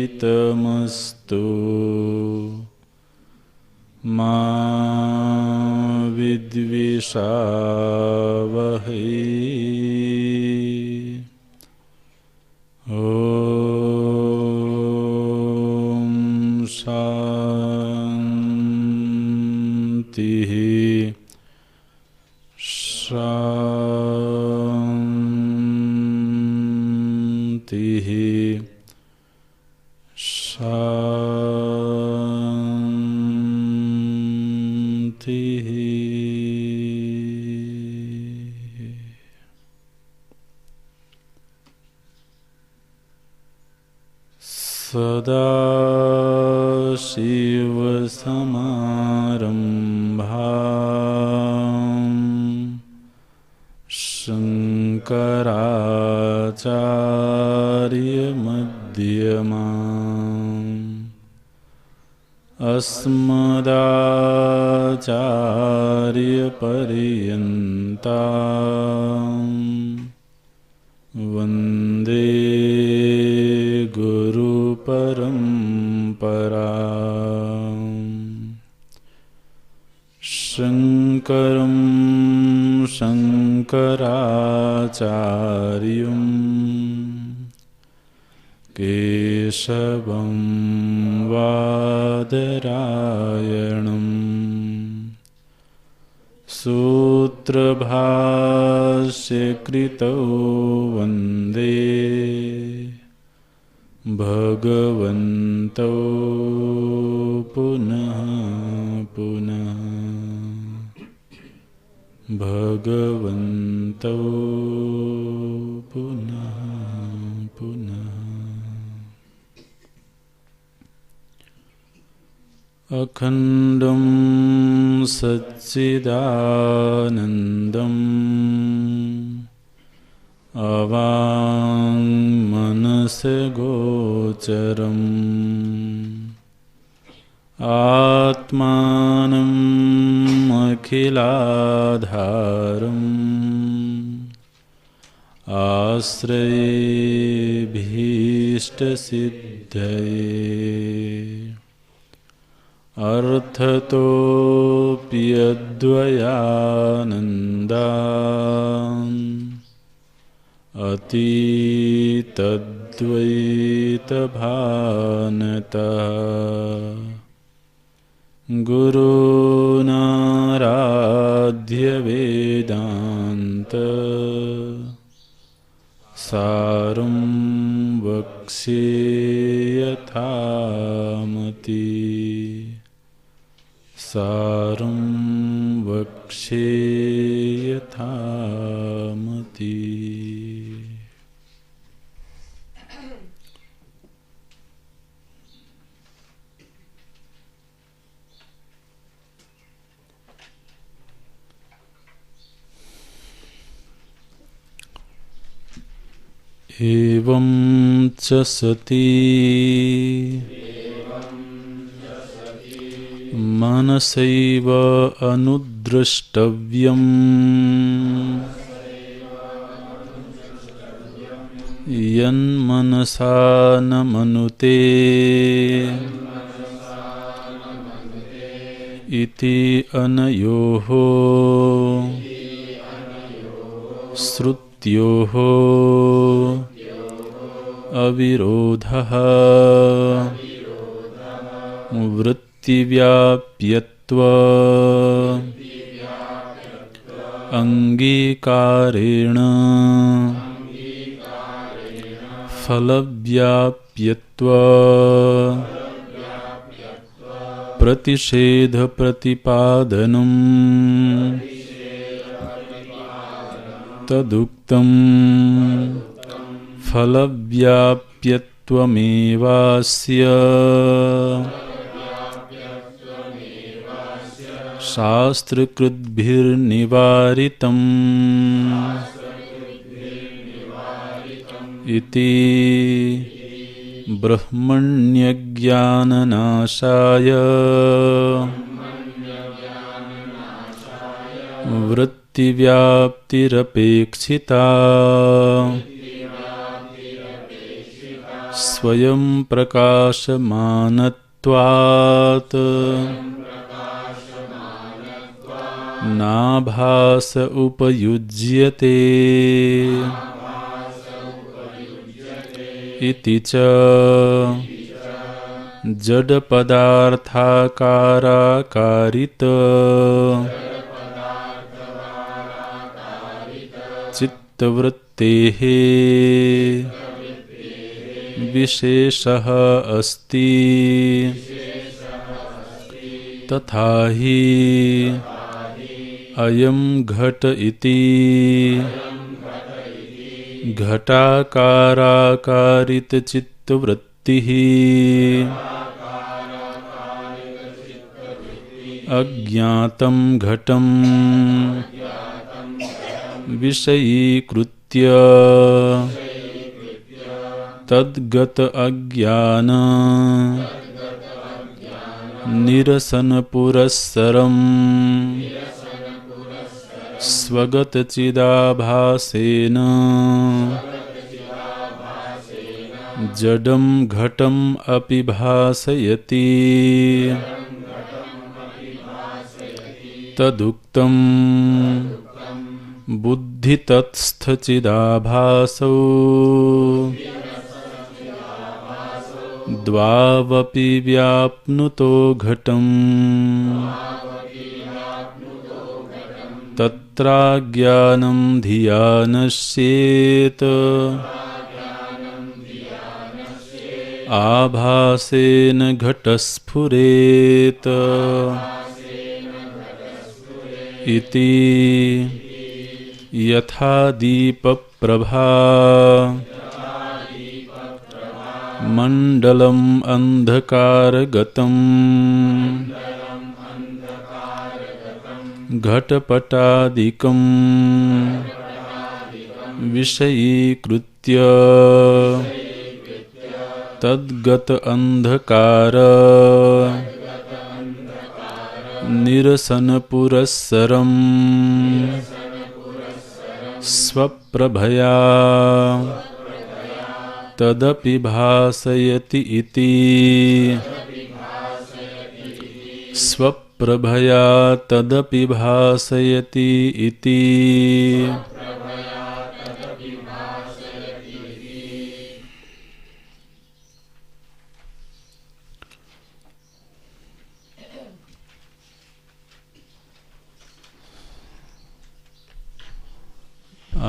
तेजस्विनावधीतमस्तु मा विद्विषावहै। ॐ शान्तिः शान्तिः शान्तिः। सदाशिवसमारम्भाम् शङ्कराचार्यमध्यमाम् अस्मदाचार्यपर्यन्ताम् वन्दे गुरुपरम्पराम्। शङ्करं शङ्कराचार्यं केशवं बादरायणम् सूत्रभाष्यकृतौ वन्दे भगवन्तौ पुनः पुनः भगवन्तौ पुनः पुनः। अखण्डं सच्चिदानन्दम् अवाङ्मनसगोचरम् आत्मानम् अखिलाधारम् आश्रयेभीष्टसिद्धये अर्थतोऽप्यद्वयानन्दान् अतीतद्वैतभानतः गुरूनाराध्यवेदान्त सारं वक्ष्ये यथामति सारं वक्ष्ये यथामति। एवं च सति मनसैव अनुद्रष्टव्यम् यन्मनसा न मनुते इति अनयोः श्रुत्योः अविरोधः वृत्तिव्याप्यत्व अंगीकारेण फलव्याप्यत्व प्रतिषेध प्रतिपादनम् तदुक्तम् फलव्याप्यत्वमेवास्य शास्त्रकृद्भिर्निवारितम् इति ब्रह्मण्यज्ञाननाशाय वृत्तिव्याप्तिरपेक्षिता स्वयं प्रकाशमानत्वात् नाभास उपयुज्यते इति च जडपदार्थाकाराकारित चित्तवृत्तेः विशेषः अस्ति तथा हि अयं घट इति घटाकाराकारित चित्तवृत्तिः अज्ञातं घटं विषयीकृत्य तद्गत अज्ञान निरसनपुरस्सरम् स्वगतचिदाभासेन जडं घटम् अपि भासयति तदुक्तम् बुद्धितत्स्थचिदाभासौ द्वावपि व्याप्नुतो घटम् तत्राज्ञानं धिया नश्येत् आभासेन घटस्फुरेत् इति यथा दीपप्रभा मण्डलम् अन्धकारगतम् घटपटादिकं विषयीकृत्य तद्गत अंधकार निरसनपुरस्सरम् स्वप्रभया तदपि भासयति इति स्वप्रभया तदपि भासयति इति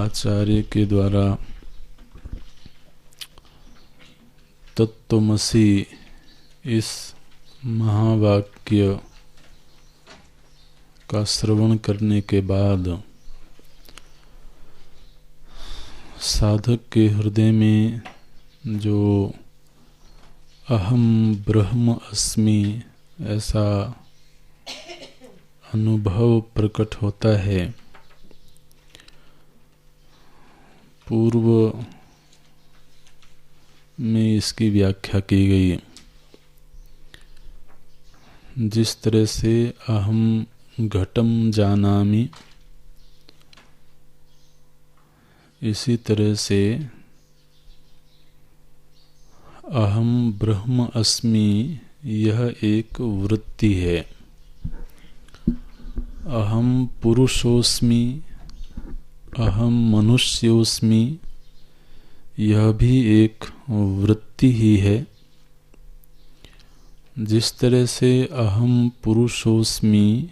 आचार्य के द्वारा तत्त्वमसि इस महावाक्य का श्रवण करने के बाद साधक के हृदय में जो अहम ब्रह्म अस्मि ऐसा अनुभव प्रकट होता है। पूर्व में इसकी व्याख्या की गई। जिस तरह से अहम घटम जानामि, इसी तरह से अहम ब्रह्म अस्मि यह एक वृत्ति है। अहम पुरुषोस्मि, अहम मनुष्योस्मि, यह भी एक वृत्ति ही है। जिस तरह से अहम पुरुषोस्मि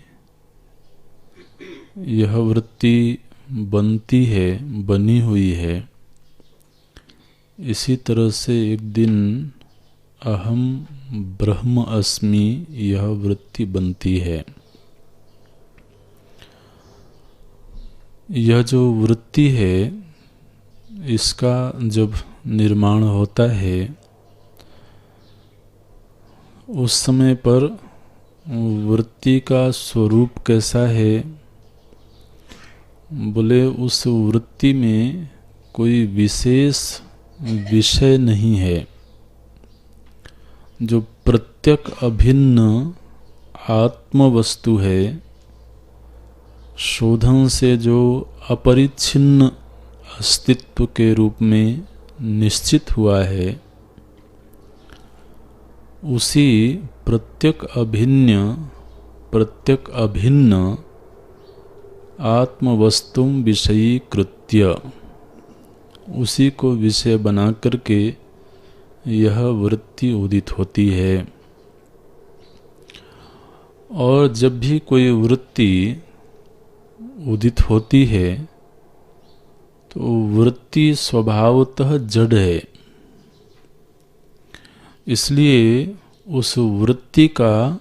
यह वृत्ति बनती है, बनी हुई है, इसी तरह से एक दिन अहम ब्रह्म अस्मि यह वृत्ति बनती है। यह जो वृत्ति है इसका जब निर्माण होता है उस समय पर वृत्ति का स्वरूप कैसा है, बोले उस वृत्ति में कोई विशेष विषय नहीं है। जो प्रत्यक अभिन्न आत्म वस्तु है, शोधन से जो अपरिच्छिन्न अस्तित्व के रूप में निश्चित हुआ है, उसी प्रत्यक अभिन्न आत्म वस्तु विषयी कृत्य, उसी को विषय बना करके यह वृत्ति उदित होती है। और जब भी कोई वृत्ति उदित होती है तो वृत्ति स्वभावतः जड़ है। इसलिए उस वृत्ति का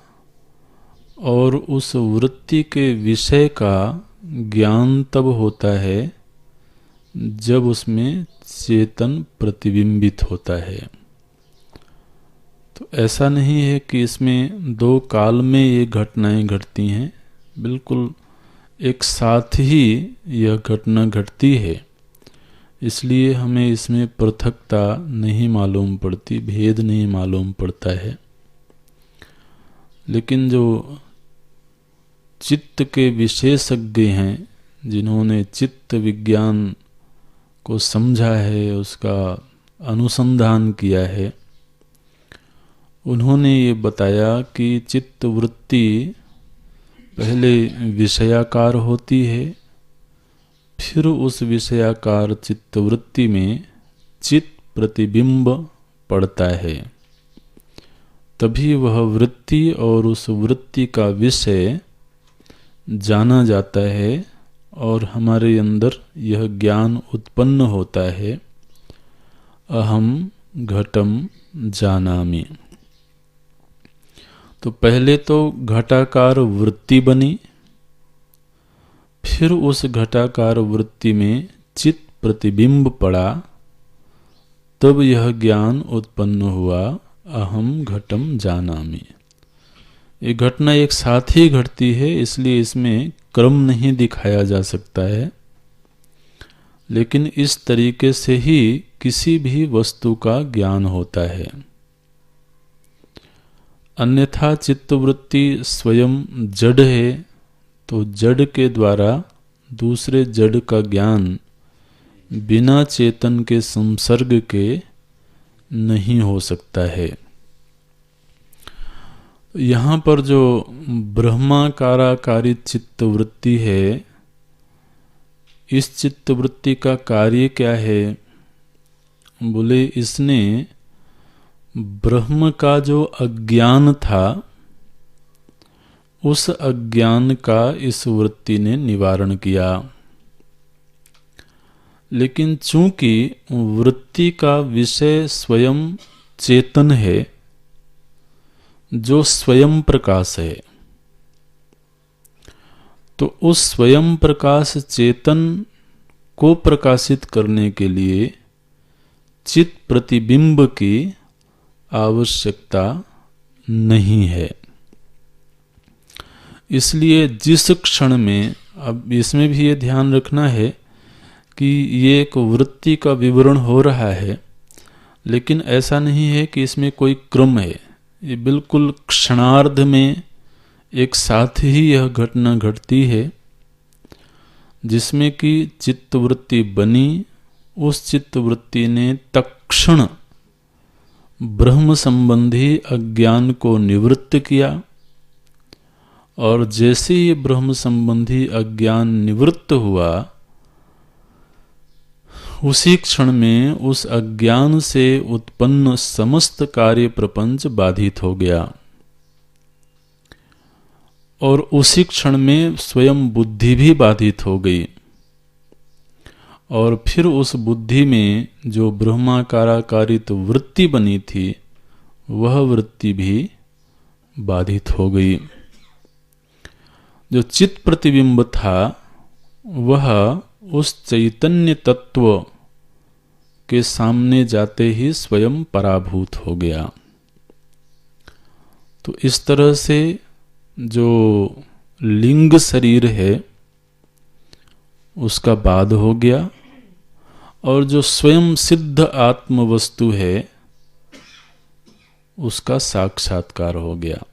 और उस वृत्ति के विषय का ज्ञान तब होता है जब उसमें चेतन प्रतिबिंबित होता है। तो ऐसा नहीं है कि इसमें दो काल में ये घटनाएं घटती हैं, बिल्कुल एक साथ ही यह घटना घटती है। इसलिए हमें इसमें पृथकता नहीं मालूम पड़ती, भेद नहीं मालूम पड़ता है। लेकिन जो चित्त के विशेषज्ञ हैं, जिन्होंने चित्त विज्ञान को समझा है, उसका अनुसंधान किया है, उन्होंने ये बताया कि चित्त वृत्ति पहले विषयाकार होती है, फिर उस विषयाकार चित्त वृत्ति में चित्त प्रतिबिंब पड़ता है। तभी वह वृत्ति और उस वृत्ति का विषय जाना जाता है और हमारे अंदर यह ज्ञान उत्पन्न होता है, अहम घटम जानामि। तो पहले तो घटाकार वृत्ति बनी, फिर उस घटाकार वृत्ति में चित्त प्रतिबिंब पड़ा, तब यह ज्ञान उत्पन्न हुआ, अहम घटम जानामि। ये घटना एक साथ ही घटती है, इसलिए इसमें क्रम नहीं दिखाया जा सकता है। लेकिन इस तरीके से ही किसी भी वस्तु का ज्ञान होता है। अन्यथा चित्तवृत्ति स्वयं जड़ है, तो जड़ के द्वारा दूसरे जड़ का ज्ञान बिना चेतन के संसर्ग के नहीं हो सकता है। यहाँ पर जो ब्रह्माकाराकारी चित्तवृत्ति है, इस चित्तवृत्ति का कार्य क्या है, बोले इसने ब्रह्म का जो अज्ञान था, उस अज्ञान का इस वृत्ति ने निवारण किया। लेकिन चूंकि वृत्ति का विषय स्वयं चेतन है, जो स्वयं प्रकाश है, तो उस स्वयं प्रकाश चेतन को प्रकाशित करने के लिए चित्त प्रतिबिंब की आवश्यकता नहीं है। इसलिए जिस क्षण में, अब इसमें भी ये ध्यान रखना है कि ये एक वृत्ति का विवरण हो रहा है, लेकिन ऐसा नहीं है कि इसमें कोई क्रम है। ये बिल्कुल क्षणार्ध में एक साथ ही यह घटना घटती है, जिसमें कि चित्तवृत्ति बनी, उस चित्तवृत्ति ने तत्क्षण ब्रह्म संबंधी अज्ञान को निवृत्त किया, और जैसे ही ब्रह्म संबंधी अज्ञान निवृत्त हुआ, उसी क्षण में उस अज्ञान से उत्पन्न समस्त कार्य प्रपंच बाधित हो गया, और उसी क्षण में स्वयं बुद्धि भी बाधित हो गई, और फिर उस बुद्धि में जो ब्रह्माकाराकारित वृत्ति बनी थी वह वृत्ति भी बाधित हो गई। जो चित्त प्रतिबिंब था वह उस चैतन्य तत्व के सामने जाते ही स्वयं पराभूत हो गया। तो इस तरह से जो लिंग शरीर है उसका बाध हो गया, और जो स्वयं सिद्ध आत्म वस्तु है उसका साक्षात्कार हो गया।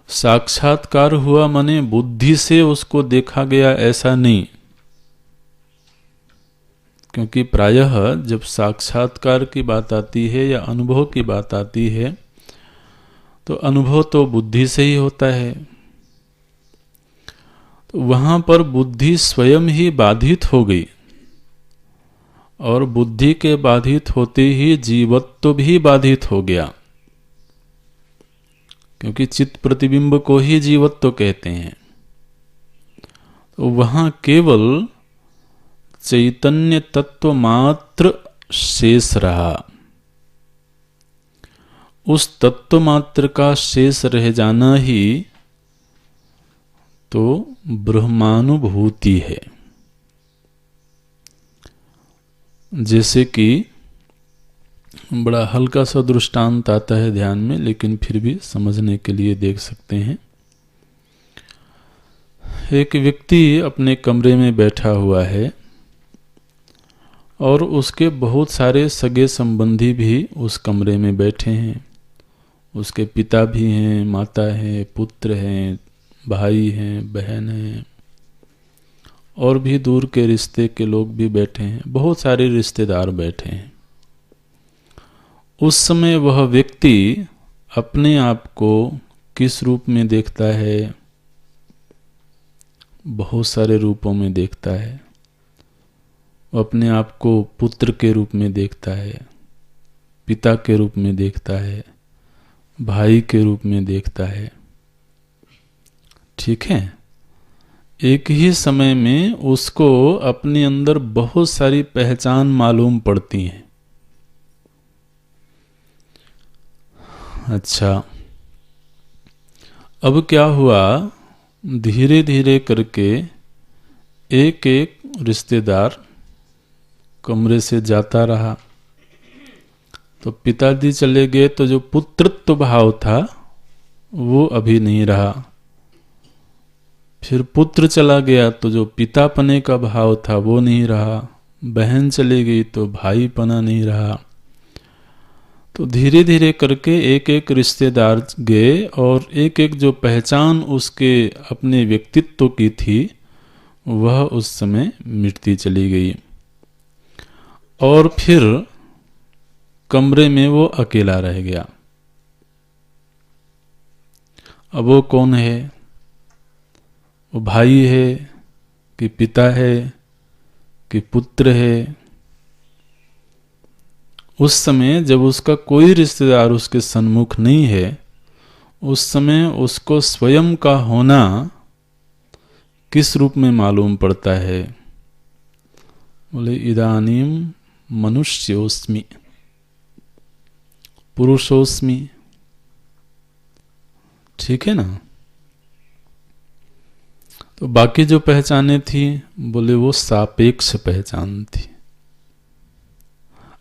साक्षात्कार हुआ माने बुद्धि से उसको देखा गया ऐसा नहीं, क्योंकि प्रायः जब साक्षात्कार की बात आती है या अनुभव की बात आती है तो अनुभव तो बुद्धि से ही होता है। तो वहां पर बुद्धि स्वयं ही बाधित हो गई, और बुद्धि के बाधित होते ही जीवत्व भी बाधित हो गया, क्योंकि चित्त प्रतिबिंब को ही जीवत्व कहते हैं। तो वहां केवल चैतन्य तत्व मात्र शेष रहा। उस तत्व मात्र का शेष रह जाना ही तो ब्रह्मानुभूति है। जैसे कि बड़ा हल्का सा दृष्टांत आता है ध्यान में, लेकिन फिर भी समझने के लिए देख सकते हैं। एक व्यक्ति अपने कमरे में बैठा हुआ है, और उसके बहुत सारे सगे संबंधी भी उस कमरे में बैठे हैं। उसके पिता भी हैं, माता हैं, पुत्र हैं, भाई हैं, बहन हैं, और भी दूर के रिश्ते के लोग भी बैठे हैं। बहुत सारे रिश्तेदार बैठे हैं। उस समय वह व्यक्ति अपने आप को किस रूप में देखता है? बहुत सारे रूपों में देखता है। वो अपने आप को पुत्र के रूप में देखता है, पिता के रूप में देखता है, भाई के रूप में देखता है। ठीक है, एक ही समय में उसको अपने अंदर बहुत सारी पहचान मालूम पड़ती हैं। अच्छा, अब क्या हुआ, धीरे धीरे करके एक एक रिश्तेदार कमरे से जाता रहा। तो पिताजी चले गए तो जो पुत्रत्व भाव था वो अभी नहीं रहा। फिर पुत्र चला गया तो जो पितापने का भाव था वो नहीं रहा। बहन चली गई तो भाईपना नहीं रहा। तो धीरे धीरे करके एक एक रिश्तेदार गए, और एक एक जो पहचान उसके अपने व्यक्तित्व की थी वह उस समय मिटती चली गई। और फिर कमरे में वो अकेला रह गया। अब वो कौन है? वो भाई है कि पिता है कि पुत्र है? उस समय जब उसका कोई रिश्तेदार उसके सन्मुख नहीं है, उस समय उसको स्वयं का होना किस रूप में मालूम पड़ता है? बोले इदानीम मनुष्योस्मि, पुरुषोस्मि। ठीक है ना? तो बाकी जो पहचाने थी, बोले वो सापेक्ष पहचान थी।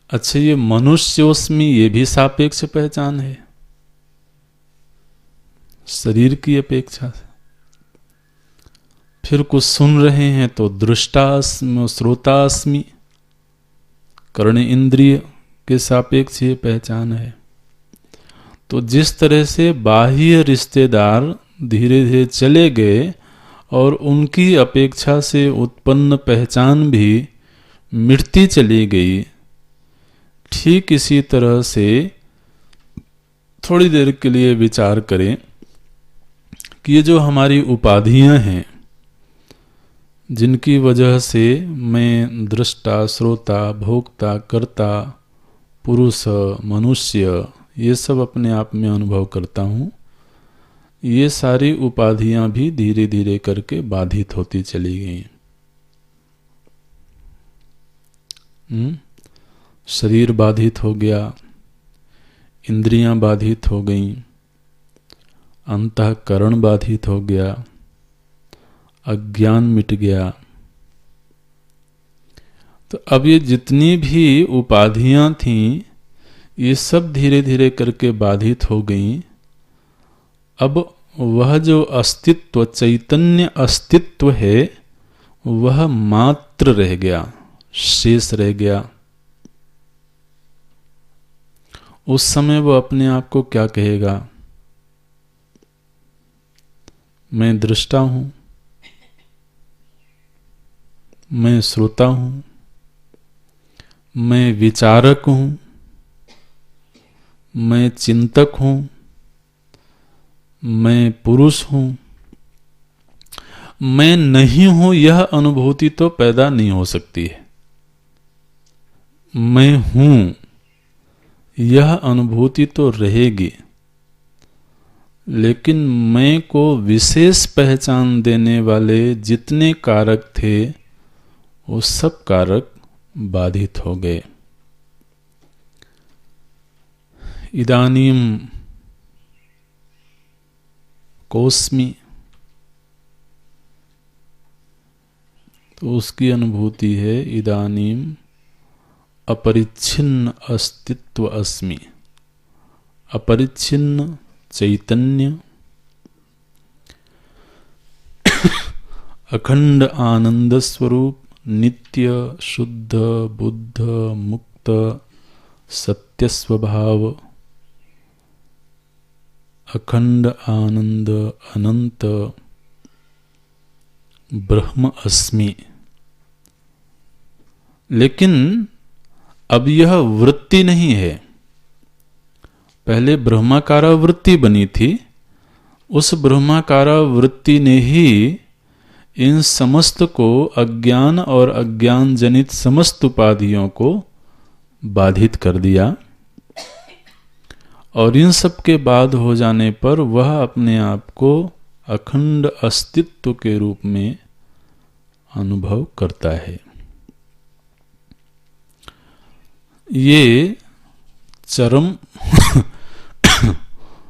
अच्छा, ये मनुष्योस्मि ये भी सापेक्ष पहचान है शरीर की अपेक्षा से। फिर कुछ सुन रहे हैं तो दृष्टास्मि, श्रोतास्मि, कर्ण इंद्रिय के सापेक्ष ये पहचान है। तो जिस तरह से बाह्य रिश्तेदार धीरे धीरे चले गए और उनकी अपेक्षा से उत्पन्न पहचान भी मिटती चली गई, ठीक इसी तरह से थोड़ी देर के लिए विचार करें कि ये जो हमारी उपाधियां हैं, जिनकी वजह से मैं दृष्टा, श्रोता, भोक्ता, कर्ता, पुरुष, मनुष्य ये सब अपने आप में अनुभव करता हूँ, ये सारी उपाधियां भी धीरे धीरे करके बाधित होती चली गई। शरीर बाधित हो गया, इंद्रियां बाधित हो गईं, अंतःकरण बाधित हो गया, अज्ञान मिट गया। तो अब ये जितनी भी उपाधियां थीं, ये सब धीरे धीरे करके बाधित हो गईं। अब वह जो अस्तित्व, चैतन्य अस्तित्व है, वह मात्र रह गया, शेष रह गया। उस समय वो अपने आप को क्या कहेगा? मैं दृष्टा हूं, मैं श्रोता हूं, मैं विचारक हूं, मैं चिंतक हूं, मैं पुरुष हूं। मैं नहीं हूं यह अनुभूति तो पैदा नहीं हो सकती है। मैं हूं यह अनुभूति तो रहेगी, लेकिन मैं को विशेष पहचान देने वाले जितने कारक थे, वो सब कारक बाधित हो गए। इदानीम कोस्मि, तो उसकी अनुभूति है इदानीम अपरिच्छिन्न अस्तित्व अस्मि, अपरिच्छिन्न चैतन्य, अखंड आनंद स्वरूप, नित्य शुद्ध बुद्ध मुक्त सत्य स्वभाव, अखंड आनंद अनंत ब्रह्म अस्मि। लेकिन अब यह वृत्ति नहीं है। पहले ब्रह्माकारा वृत्ति बनी थी। उस ब्रह्माकारा वृत्ति ने ही इन समस्त को, अज्ञान और अज्ञान जनित समस्त उपाधियों को बाधित कर दिया। और इन सब के बाद हो जाने पर वह अपने आप को अखंड अस्तित्व के रूप में अनुभव करता है। ये चरम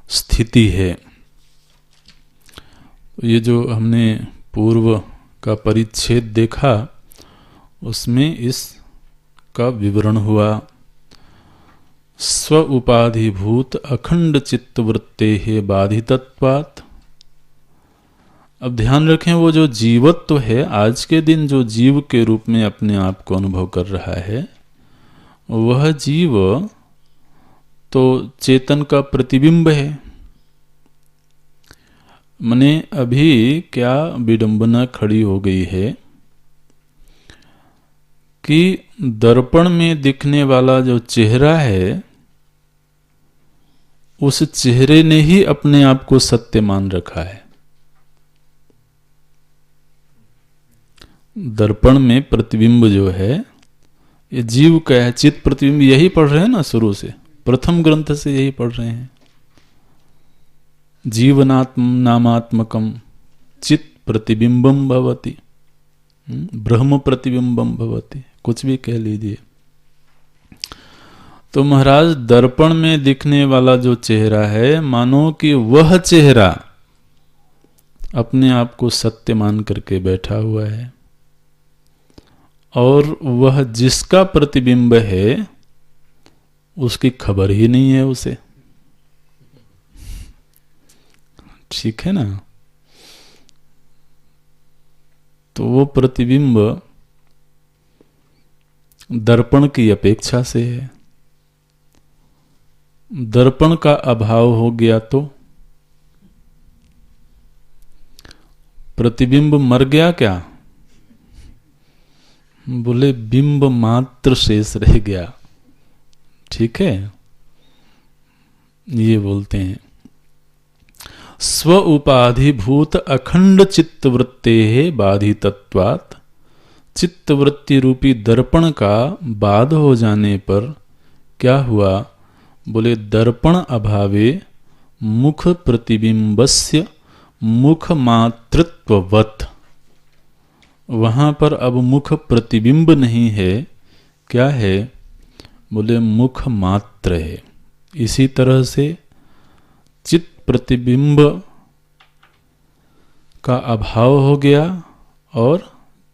स्थिति है। ये जो हमने पूर्व का परिच्छेद देखा, उसमें इसका विवरण हुआ। स्व उपाधिभूत अखंड चित्तवृत्ते है बाधितत्वात्। अब ध्यान रखें, वो जो जीवत्व है, आज के दिन जो जीव के रूप में अपने आप को अनुभव कर रहा है, वह जीव तो चेतन का प्रतिबिंब है। मने अभी क्या विडंबना खड़ी हो गई है कि दर्पण में दिखने वाला जो चेहरा है, उस चेहरे ने ही अपने आप को सत्य मान रखा है। दर्पण में प्रतिबिंब जो है, ये जीव का है, चित्त प्रतिबिंब। यही पढ़ रहे हैं ना, शुरू से प्रथम ग्रंथ से यही पढ़ रहे हैं। जीवनात्म नामात्मकम चित्त प्रतिबिंबम भवति, ब्रह्म प्रतिबिंबम भवति, कुछ भी कह लीजिए। तो महाराज, दर्पण में दिखने वाला जो चेहरा है, मानो कि वह चेहरा अपने आप को सत्य मान करके बैठा हुआ है, और वह जिसका प्रतिबिंब है उसकी खबर ही नहीं है उसे। ठीक है ना? तो वो प्रतिबिंब दर्पण की अपेक्षा से है। दर्पण का अभाव हो गया तो प्रतिबिंब मर गया क्या? बोले बिंब मात्र शेष रह गया, ठीक है, ये बोलते हैं स्व उपाधिभूत अखंड चित्तवृत्ते बाधितत्वात्। चित्तवृत्ति रूपी दर्पण का बाध हो जाने पर क्या हुआ? बोले दर्पण अभावे मुख प्रतिबिंबस्य मुख मातृत्ववत्। वहां पर अब मुख प्रतिबिंब नहीं है, क्या है? बोले मुख मात्र है। इसी तरह से चित्त प्रतिबिंब का अभाव हो गया और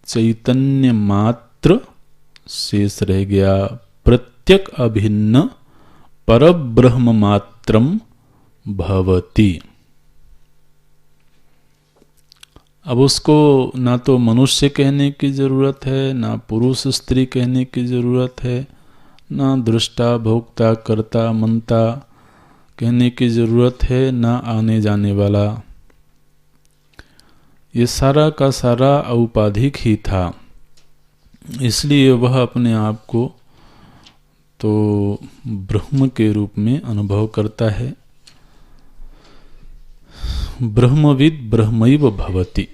चैतन्य मात्र शेष रह गया। प्रत्यक अभिन्न परब्रह्म मात्रम भवति। अब उसको ना तो मनुष्य कहने की जरूरत है, ना पुरुष स्त्री कहने की जरूरत है, ना दृष्टा भोक्ता कर्ता मनता कहने की जरूरत है, ना आने जाने वाला। ये सारा का सारा औपाधिक ही था, इसलिए वह अपने आप को तो ब्रह्म के रूप में अनुभव करता है। ब्रह्मविद ब्रह्मैव भवति।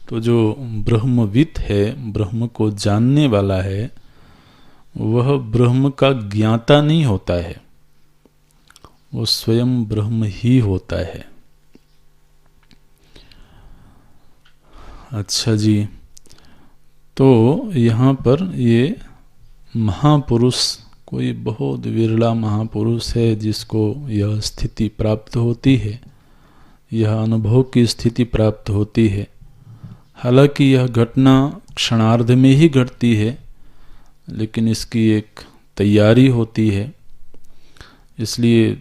तो जो ब्रह्मविद है, ब्रह्म को जानने वाला है, वह ब्रह्म का ज्ञाता नहीं होता है, वो स्वयं ब्रह्म ही होता है। अच्छा जी, तो यहाँ पर ये महापुरुष, कोई बहुत विरला महापुरुष है जिसको यह स्थिति प्राप्त होती है, यह अनुभव की स्थिति प्राप्त होती है। हालांकि यह घटना क्षणार्ध में ही घटती है, लेकिन इसकी एक तैयारी होती है। इसलिए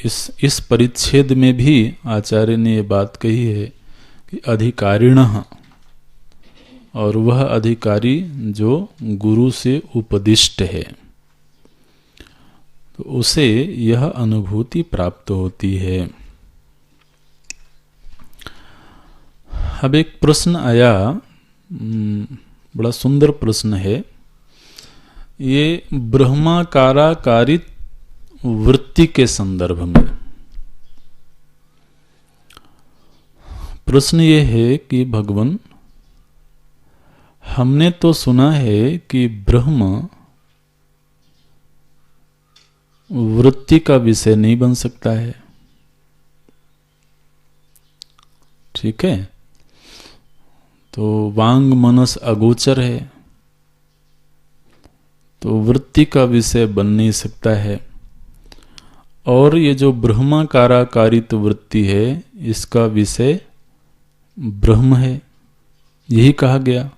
इस परिच्छेद में भी आचार्य ने ये बात कही है कि अधिकारिणः, और वह अधिकारी जो गुरु से उपदिष्ट है, तो उसे यह अनुभूति प्राप्त होती है। अब एक प्रश्न आया, बड़ा सुंदर प्रश्न है। ये ब्रह्माकाराकारित वृत्ति के संदर्भ में प्रश्न ये है कि भगवान, हमने तो सुना है कि ब्रह्म वृत्ति का विषय नहीं बन सकता है, ठीक है, तो वांग मनस अगोचर है, तो वृत्ति का विषय बन नहीं सकता है। और ये जो ब्रह्माकाराकारित वृत्ति है, इसका विषय ब्रह्म है, यही कहा गया।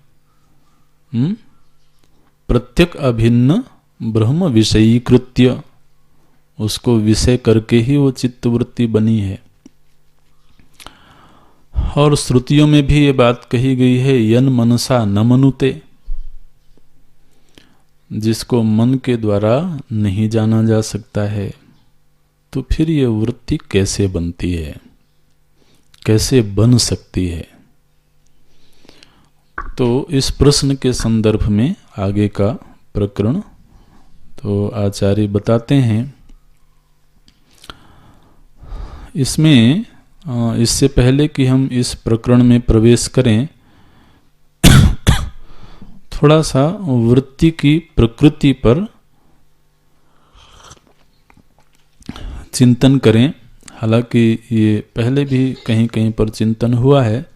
प्रत्यक अभिन्न ब्रह्म विषयीकृत्य, उसको विषय करके ही वो चित्तवृत्ति बनी है। और श्रुतियों में भी ये बात कही गई है, यन मनसा न मनुते, जिसको मन के द्वारा नहीं जाना जा सकता है, तो फिर ये वृत्ति कैसे बनती है, कैसे बन सकती है? तो इस प्रश्न के संदर्भ में आगे का प्रकरण तो आचार्य बताते हैं। इसमें इससे पहले कि हम इस प्रकरण में प्रवेश करें, थोड़ा सा वृत्ति की प्रकृति पर चिंतन करें। हालांकि ये पहले भी कहीं कहीं पर चिंतन हुआ है,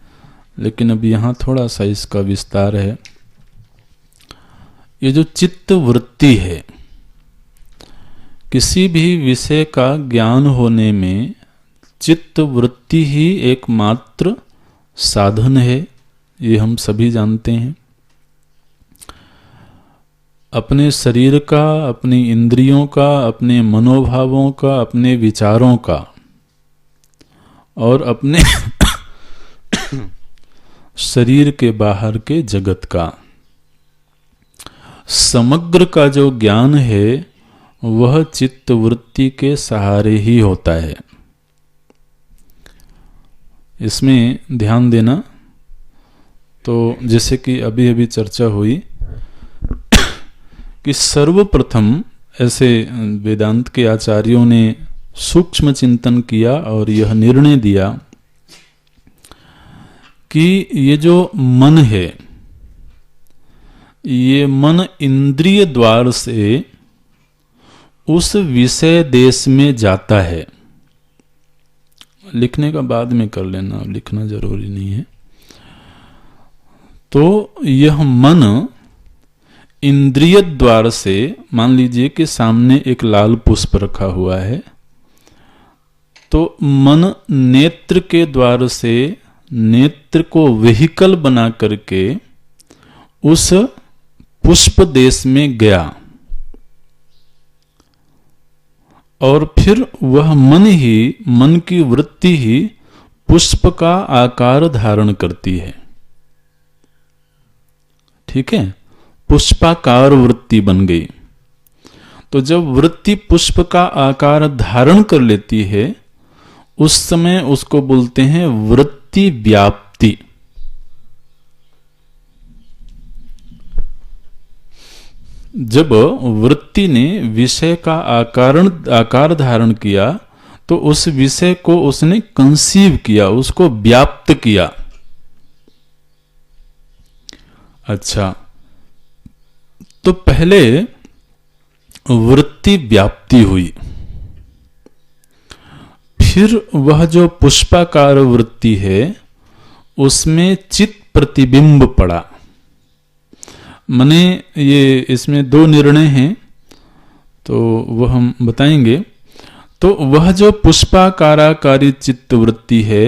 लेकिन अब यहाँ थोड़ा सा इसका विस्तार है। ये जो चित्त वृत्ति है, किसी भी विषय का ज्ञान होने में चित्त वृत्ति ही एकमात्र साधन है, ये हम सभी जानते हैं। अपने शरीर का, अपनी इंद्रियों का, अपने मनोभावों का, अपने विचारों का और अपने शरीर के बाहर के जगत का समग्र का जो ज्ञान है, वह चित्त वृत्ति के सहारे ही होता है। इसमें ध्यान देना, तो जैसे कि अभी अभी चर्चा हुई कि सर्वप्रथम ऐसे वेदांत के आचार्यों ने सूक्ष्म चिंतन किया और यह निर्णय दिया कि ये जो मन है, ये मन इंद्रिय द्वार से उस विषय देश में जाता है। लिखने का बाद में कर लेना, लिखना जरूरी नहीं है। तो यह मन इंद्रिय द्वार से, मान लीजिए कि सामने एक लाल पुष्प रखा हुआ है, तो मन नेत्र के द्वार से नेत्र को वेहिकल बना करके उस पुष्प देश में गया और फिर वह मन की वृत्ति ही पुष्प का आकार धारण करती है। ठीक है, पुष्पाकार वृत्ति बन गई। तो जब वृत्ति पुष्प का आकार धारण कर लेती है, उस समय उसको बोलते हैं वृत्ति व्याप्ति। जब वृत्ति ने विषय का आकार धारण किया, तो उस विषय को उसने कंसीव किया, उसको व्याप्त किया। अच्छा, तो पहले वृत्ति व्याप्ति हुई, फिर वह जो पुष्पाकार वृत्ति है उसमें चित्त प्रतिबिंब पड़ा। माने ये इसमें दो निर्णय हैं, तो वह हम बताएंगे। तो वह जो पुष्पाकाराकारी चित्त वृत्ति है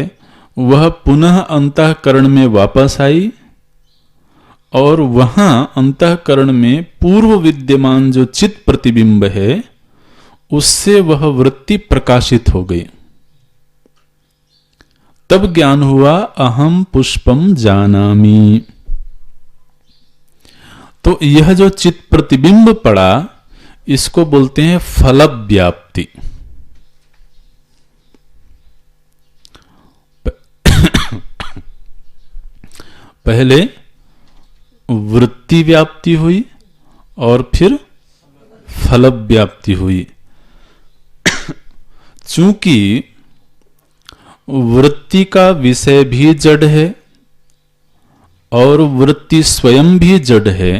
वह पुनः अंतःकरण में वापस आई और वहां अंतःकरण में पूर्व विद्यमान जो चित्त प्रतिबिंब है उससे वह वृत्ति प्रकाशित हो गई। तब ज्ञान हुआ अहम पुष्पम जानामि। तो यह जो चित्त प्रतिबिंब पड़ा इसको बोलते हैं फल व्याप्ति। पहले वृत्ति व्याप्ति हुई और फिर फल व्याप्ति हुई। चूंकि वृत्ति का विषय भी जड़ है और वृत्ति स्वयं भी जड़ है,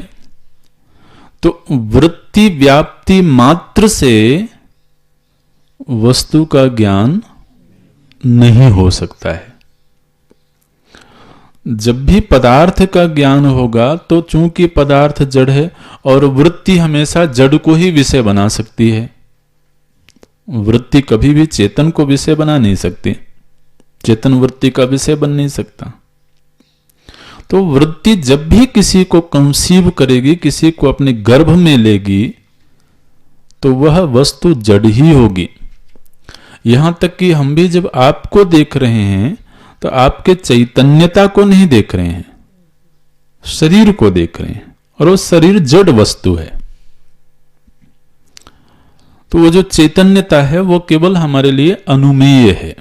तो वृत्ति व्याप्ति मात्र से वस्तु का ज्ञान नहीं हो सकता है। जब भी पदार्थ का ज्ञान होगा तो चूंकि पदार्थ जड़ है और वृत्ति हमेशा जड़ को ही विषय बना सकती है, वृत्ति कभी भी चेतन को विषय बना नहीं सकती, चेतन वृत्ति का विषय बन नहीं सकता। तो वृत्ति जब भी किसी को कंसीव करेगी, किसी को अपने गर्भ में लेगी, तो वह वस्तु जड़ ही होगी। यहां तक कि हम भी जब आपको देख रहे हैं तो आपके चैतन्यता को नहीं देख रहे हैं, शरीर को देख रहे हैं, और वो शरीर जड़ वस्तु है। तो वो जो चैतन्यता है वो केवल हमारे लिए अनुमेय है।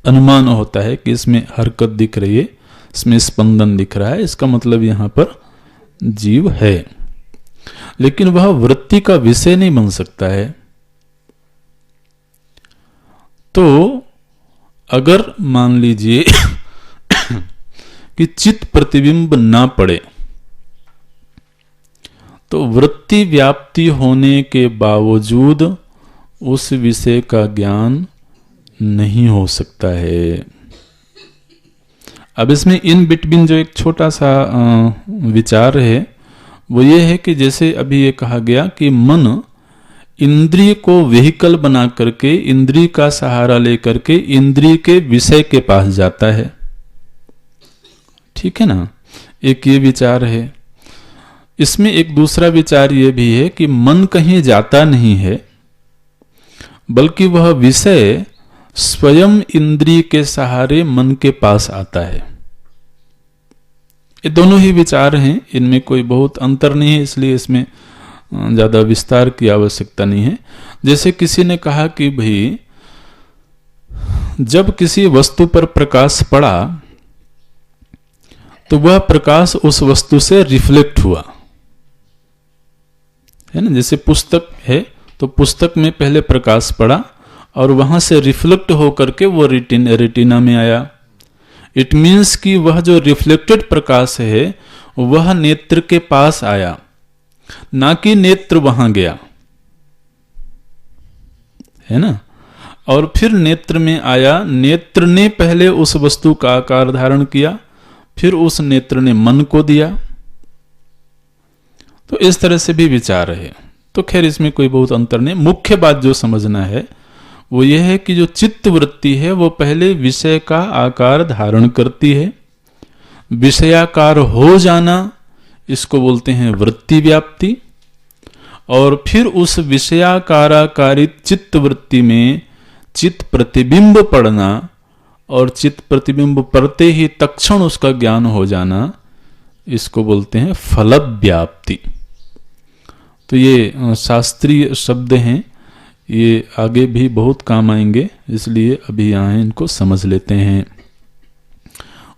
अनुमान होता है कि इसमें हरकत दिख रही है, इसमें स्पंदन दिख रहा है, इसका मतलब यहां पर जीव है, लेकिन वह वृत्ति का विषय नहीं बन सकता है। तो अगर मान लीजिए कि चित्त प्रतिबिंब ना पड़े तो वृत्ति व्याप्ति होने के बावजूद उस विषय का ज्ञान नहीं हो सकता है। अब इसमें इन बिटवीन जो एक छोटा सा विचार है वो ये है कि जैसे अभी ये कहा गया कि मन इंद्रिय को वेहिकल बना करके, इंद्रिय का सहारा लेकर के इंद्रिय के विषय के पास जाता है, ठीक है ना, एक ये विचार है। इसमें एक दूसरा विचार ये भी है कि मन कहीं जाता नहीं है, बल्कि वह विषय स्वयं इंद्रिय के सहारे मन के पास आता है। ये दोनों ही विचार हैं, इनमें कोई बहुत अंतर नहीं है, इसलिए इसमें ज्यादा विस्तार की आवश्यकता नहीं है। जैसे किसी ने कहा कि भाई जब किसी वस्तु पर प्रकाश पड़ा तो वह प्रकाश उस वस्तु से रिफ्लेक्ट हुआ, है ना। जैसे पुस्तक है तो पुस्तक में पहले प्रकाश पड़ा और वहां से रिफ्लेक्ट होकर के वो रेटिना में आया। इट मीन्स कि वह जो रिफ्लेक्टेड प्रकाश है वह नेत्र के पास आया, ना कि नेत्र वहां गया, है ना। और फिर नेत्र में आया, नेत्र ने पहले उस वस्तु का आकार धारण किया, फिर उस नेत्र ने मन को दिया। तो इस तरह से भी विचार है। तो खैर इसमें कोई बहुत अंतर नहीं। मुख्य बात जो समझना है वो यह है कि जो चित्त वृत्ति है वो पहले विषय का आकार धारण करती है। विषयाकार हो जाना इसको बोलते हैं वृत्ति व्याप्ति। और फिर उस विषयाकाराकारित चित्त वृत्ति में चित्त प्रतिबिंब पड़ना और चित्त प्रतिबिंब पड़ते ही तत्क्षण उसका ज्ञान हो जाना, इसको बोलते हैं फल व्याप्ति। तो ये शास्त्रीय शब्द हैं, ये आगे भी बहुत काम आएंगे, इसलिए अभी यहाँ इनको समझ लेते हैं।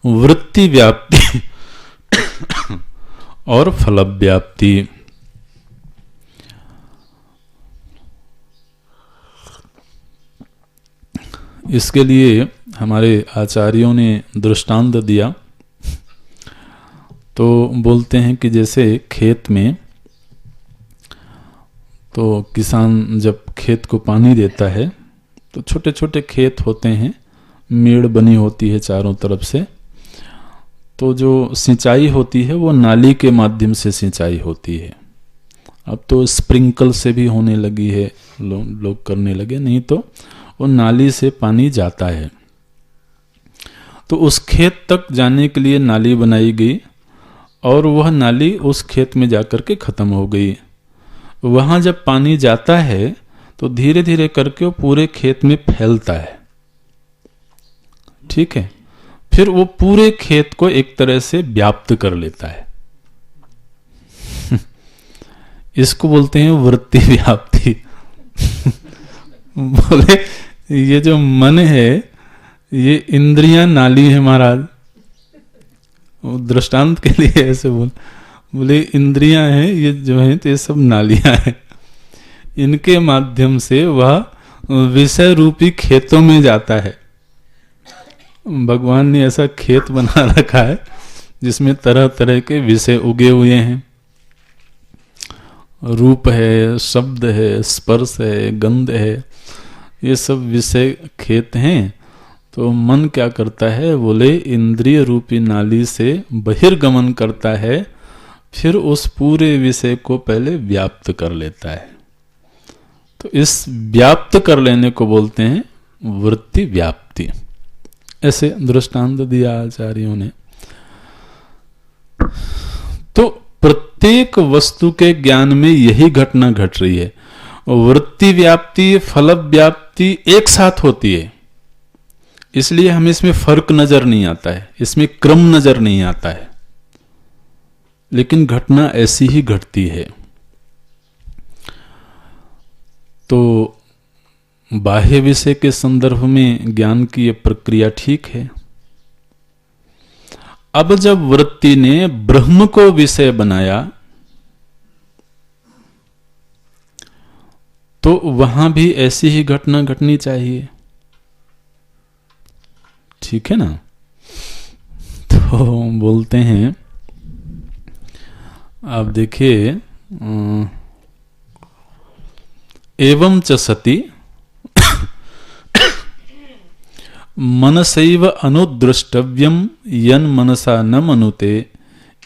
वृत्ति व्याप्ति और फल व्याप्ति। इसके लिए हमारे आचार्यों ने दृष्टांत दिया। तो बोलते हैं कि जैसे खेत में, तो किसान जब खेत को पानी देता है तो छोटे छोटे खेत होते हैं, मेड़ बनी होती है चारों तरफ से। तो जो सिंचाई होती है वो नाली के माध्यम से सिंचाई होती है। अब तो स्प्रिंकल से भी होने लगी है, लोग करने लगे, नहीं तो वो नाली से पानी जाता है। तो उस खेत तक जाने के लिए नाली बनाई गई और वह नाली उस खेत में जाकर के खत्म हो गई। वहां जब पानी जाता है तो धीरे धीरे करके वो पूरे खेत में फैलता है, ठीक है। फिर वो पूरे खेत को एक तरह से व्याप्त कर लेता है। इसको बोलते हैं वृत्ति व्याप्ति। बोले ये जो मन है ये इंद्रियां नाली है महाराज। वो दृष्टांत के लिए ऐसे बोले इंद्रियां हैं ये जो है तो ये सब नालियां हैं, इनके माध्यम से वह विषय रूपी खेतों में जाता है। भगवान ने ऐसा खेत बना रखा है जिसमें तरह तरह के विषय उगे हुए हैं। रूप है, शब्द है, स्पर्श है, गंध है, ये सब विषय खेत हैं। तो मन क्या करता है, बोले इंद्रिय रूपी नाली से बहिर्गमन करता है, फिर उस पूरे विषय को पहले व्याप्त कर लेता है। तो इस व्याप्त कर लेने को बोलते हैं वृत्ति व्याप्ति। ऐसे दृष्टांत दिया आचार्यों ने। तो प्रत्येक वस्तु के ज्ञान में यही घटना घट रही है। वृत्ति व्याप्ति, फल व्याप्ति एक साथ होती है, इसलिए हमें इसमें फर्क नजर नहीं आता है, इसमें क्रम नजर नहीं आता है, लेकिन घटना ऐसी ही घटती है। तो बाह्य विषय के संदर्भ में ज्ञान की यह प्रक्रिया ठीक है। अब जब वृत्ति ने ब्रह्म को विषय बनाया तो वहां भी ऐसी ही घटना घटनी चाहिए, ठीक है ना। तो बोलते हैं, आप देखिए, एवं च सति मनसैव अनुद्रष्टव्यम यन मनसा न मनुते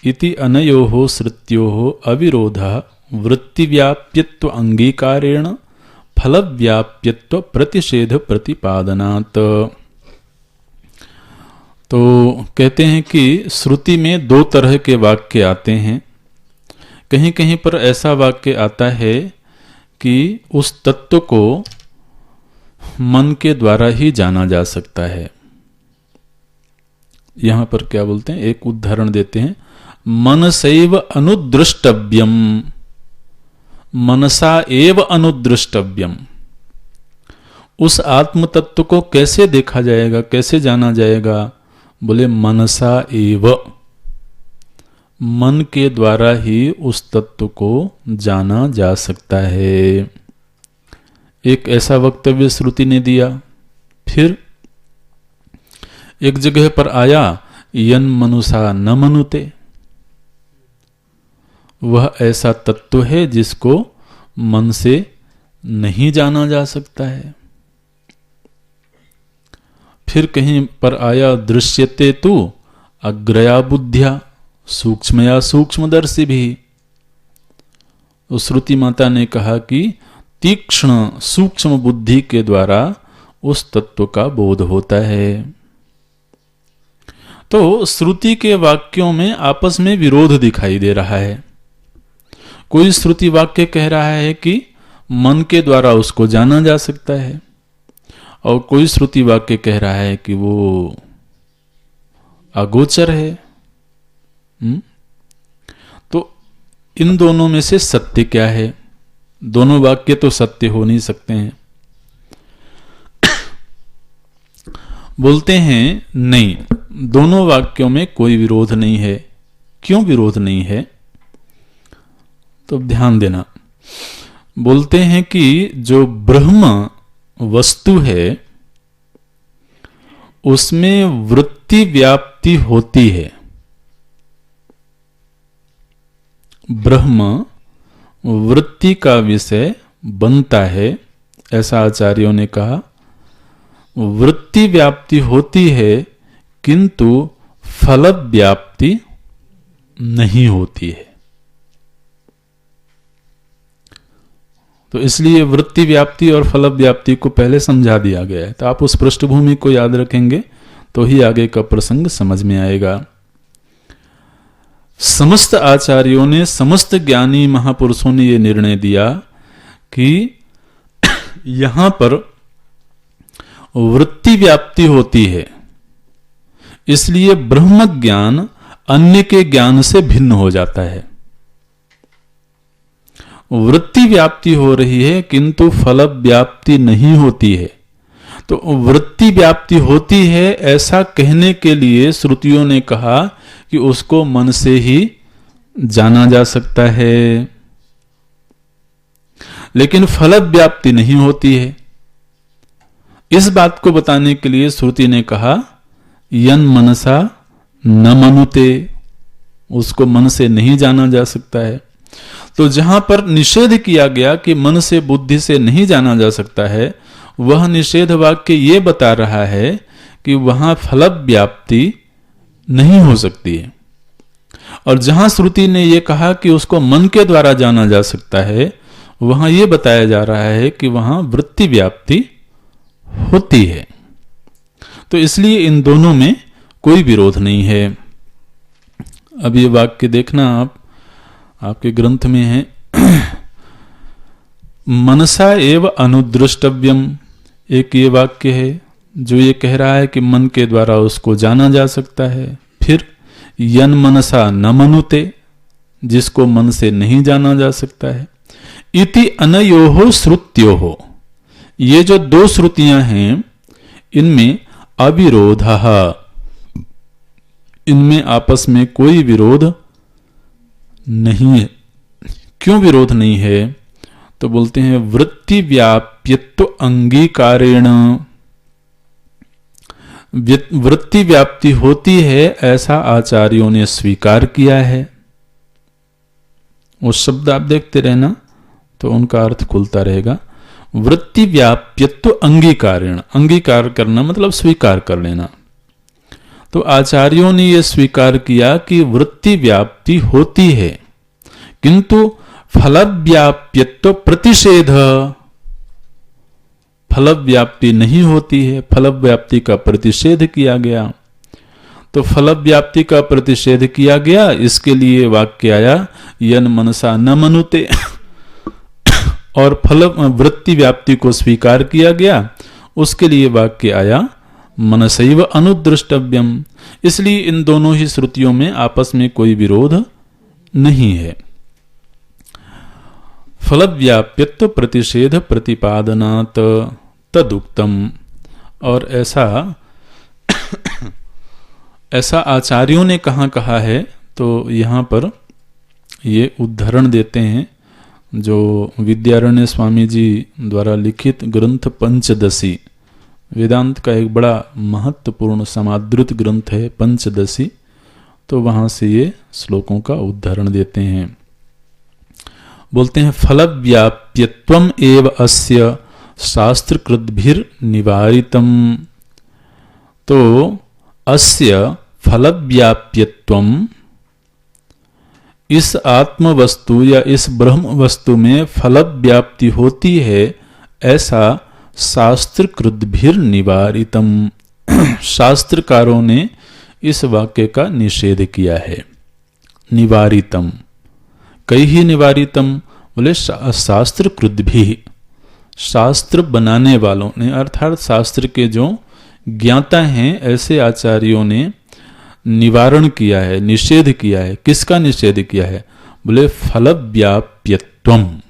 इति अनयोः श्रुत्योः अविरोधः वृत्तिव्याप्यत्व अंगीकारेण फलव्याप्यत्व प्रतिषेध प्रतिपादनात्। तो कहते हैं कि श्रुति में दो तरह के वाक्य आते हैं। कहीं कहीं पर ऐसा वाक्य आता है कि उस तत्व को मन के द्वारा ही जाना जा सकता है। यहां पर क्या बोलते हैं, एक उदाहरण देते हैं, मनसैव अनुद्रष्टव्यम, मनसा एव अनुद्रष्टव्यम। उस आत्म तत्व को कैसे देखा जाएगा, कैसे जाना जाएगा, बोले मनसा एव, मन के द्वारा ही उस तत्व को जाना जा सकता है। एक ऐसा वक्तव्य श्रुति ने दिया। फिर एक जगह पर आया, यन मनुषा न मनुते, वह ऐसा तत्व है जिसको मन से नहीं जाना जा सकता है। फिर कहीं पर आया, दृश्यते तु अग्रया बुद्धिया सूक्ष्मया सूक्ष्मदर्शी भी। उस श्रुति माता ने कहा कि तीक्ष्ण सूक्ष्म बुद्धि के द्वारा उस तत्व का बोध होता है। तो श्रुति के वाक्यों में आपस में विरोध दिखाई दे रहा है। कोई श्रुति वाक्य कह रहा है कि मन के द्वारा उसको जाना जा सकता है, और कोई श्रुति वाक्य कह रहा है कि वो अगोचर है। तो इन दोनों में से सत्य क्या है? दोनों वाक्य तो सत्य हो नहीं सकते हैं। बोलते हैं नहीं, दोनों वाक्यों में कोई विरोध नहीं है। क्यों विरोध नहीं है? तो ध्यान देना। बोलते हैं कि जो ब्रह्म वस्तु है उसमें वृत्ति व्याप्ति होती है। ब्रह्म वृत्ति का विषय बनता है, ऐसा आचार्यों ने कहा। वृत्ति व्याप्ति होती है किंतु फल व्याप्ति नहीं होती है। तो इसलिए वृत्ति व्याप्ति और फल व्याप्ति को पहले समझा दिया गया है। तो आप उस पृष्ठभूमि को याद रखेंगे तो ही आगे का प्रसंग समझ में आएगा। समस्त आचार्यों ने, समस्त ज्ञानी महापुरुषों ने यह निर्णय दिया कि यहां पर वृत्ति व्याप्ति होती है, इसलिए ब्रह्म ज्ञान अन्य के ज्ञान से भिन्न हो जाता है। वृत्ति व्याप्ति हो रही है किंतु फल व्याप्ति नहीं होती है। तो वृत्ति व्याप्ति होती है ऐसा कहने के लिए श्रुतियों ने कहा कि उसको मन से ही जाना जा सकता है, लेकिन फल व्याप्ति नहीं होती है। इस बात को बताने के लिए श्रुति ने कहा यन मनसा न मनुते, उसको मन से नहीं जाना जा सकता है। तो जहां पर निषेध किया गया कि मन से बुद्धि से नहीं जाना जा सकता है, वह निषेध वाक्य ये बता रहा है कि वहां फल व्याप्ति नहीं हो सकती है। और जहां श्रुति ने यह कहा कि उसको मन के द्वारा जाना जा सकता है, वहां यह बताया जा रहा है कि वहां वृत्ति व्याप्ति होती है। तो इसलिए इन दोनों में कोई विरोध नहीं है। अब ये वाक्य देखना, आपके ग्रंथ में है, मनसा एव अनुद्रष्टव्यम, एक ये वाक्य है जो ये कह रहा है कि मन के द्वारा उसको जाना जा सकता है। फिर यन मनसा न मनुते, जिसको मन से नहीं जाना जा सकता है। इति अनयोहो श्रुत्योहो, ये जो दो श्रुतियां हैं इनमें अविरोधः, इनमें आपस में कोई विरोध नहीं है। क्यों विरोध नहीं है? तो बोलते हैं वृत्ति व्याप्यत्व अंगीकारेण, वृत्ति व्याप्ति होती है ऐसा आचार्यों ने स्वीकार किया है। वो शब्द आप देखते रहना तो उनका अर्थ खुलता रहेगा। वृत्ति व्याप्यत्व अंगीकारेण, अंगीकार करना मतलब स्वीकार कर लेना। तो आचार्यों ने यह स्वीकार किया कि वृत्ति व्याप्ति होती है किंतु फल व्याप्यत्व प्रतिषेध, फल व्याप्ति नहीं होती है, फल व्याप्ति का प्रतिषेध किया गया। तो फल व्याप्ति का प्रतिषेध किया गया, इसके लिए वाक्य आया यन मनसा न मनुते और फल वृत्ति व्याप्ति को स्वीकार किया गया, उसके लिए वाक्य आया मनसैव अनुद्रष्टव्यम। इसलिए इन दोनों ही श्रुतियों में आपस में कोई विरोध नहीं है। फल व्याप्यत्व प्रतिषेध प्रतिपादनात् तदुक्तम, और ऐसा आचार्यों ने कहाँ कहा है? तो यहाँ पर ये उदाहरण देते हैं जो विद्यारण्य स्वामी जी द्वारा लिखित ग्रंथ पंचदशी, वेदांत का एक बड़ा महत्वपूर्ण समादृत ग्रंथ है पंचदशी, तो वहाँ से ये श्लोकों का उदाहरण देते हैं। बोलते हैं फलव्याप्यत्वम एव अस्य शास्त्रकृद्भिर निवारितम। तो अस्य फलव्याप्यत्वम, इस आत्म वस्तु या इस ब्रह्म वस्तु में फल व्याप्ति होती है, ऐसा शास्त्रकृद्भिर निवारितम, शास्त्रकारों ने इस वाक्य का निषेध किया है। निवारितम, कई ही निवारितम बोले शास्त्रकृद्भिः, शास्त्र बनाने वालों ने अर्थात शास्त्र के जो ज्ञाता हैं ऐसे आचार्यों ने निवारण किया है, निषेध किया है। किसका निषेध किया है? बोले फलव्याप्यत्वम